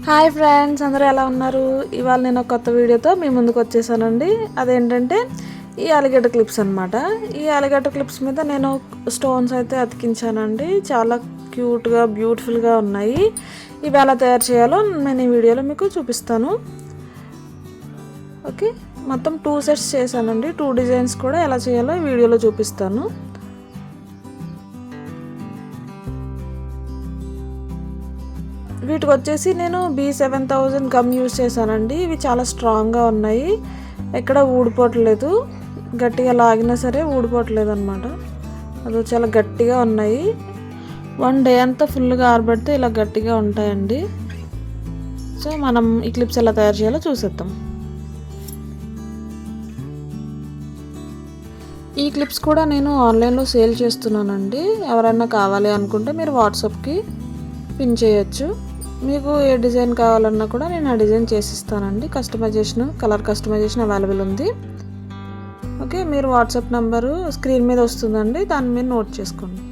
Hi friends, అందరూ ఎలా ఉన్నారు? ఇవాళ నేను ఒక కొత్త వీడియోతో మీ ముందుకు వచ్చేసానండి. అదేంటంటే ఈ అలిగేటర్ క్లిప్స్ అనమాట. ఈ అలిగేటర్ క్లిప్స్ మీద నేను స్టోన్స్ అయితే అతికించానండి. చాలా క్యూట్గా బ్యూటిఫుల్గా ఉన్నాయి. ఇవి ఎలా తయారు చేయాలో నేను ఈ వీడియోలో మీకు చూపిస్తాను. ఓకే, మొత్తం 2 సెట్స్ చేశానండి. 2 డిజైన్స్ కూడా ఎలా చేయాలో ఈ వీడియోలో చూపిస్తాను. వీటికి వచ్చేసి నేను B7000 గమ్ యూజ్ చేశానండి. ఇవి చాలా స్ట్రాంగ్గా ఉన్నాయి, ఎక్కడ ఊడిపోవట్లేదు. గట్టిగా లాగినా సరే ఊడిపోవట్లేదు అనమాట. అది చాలా గట్టిగా ఉన్నాయి. 1 డే అంతా ఫుల్గా ఆరబెడితే ఇలా గట్టిగా ఉంటాయండి. సో మనం ఈ క్లిప్స్ ఎలా తయారు చేయాలో చూసేద్దాం. ఈ క్లిప్స్ కూడా నేను ఆన్లైన్లో సేల్ చేస్తున్నానండి. ఎవరైనా కావాలి అనుకుంటే మీరు వాట్సాప్కి పిన్ చేయొచ్చు. మీకు ఏ డిజైన్ కావాలన్నా కూడా నేను ఆ డిజైన్ చేసిస్తానండి. కస్టమైజేషన్, కలర్ కస్టమైజేషన్ అవైలబుల్ ఉంది. ఓకే, మీరు వాట్సాప్ నెంబరు స్క్రీన్ మీద వస్తుందండి, దాని మీద నోట్ చేసుకోండి.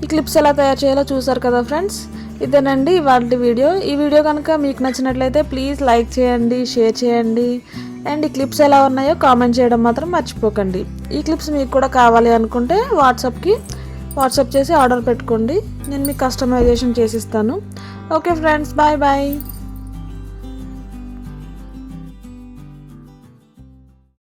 ఈ క్లిప్స్ ఎలా తయారు చేయాలో చూసారు కదా ఫ్రెండ్స్. ఇదేనండి ఇవాళ వీడియో. ఈ వీడియో కనుక మీకు నచ్చినట్లయితే ప్లీజ్ లైక్ చేయండి, షేర్ చేయండి, అండ్ ఈ క్లిప్స్ ఎలా ఉన్నాయో కామెంట్ చేయడం మాత్రం మర్చిపోకండి. ఈ క్లిప్స్ మీకు కూడా కావాలి అనుకుంటే వాట్సాప్ చేసి ఆర్డర్ పెట్టుకోండి. నేను మీకు కస్టమైజేషన్ చేసిస్తాను. Okay friends, bye bye.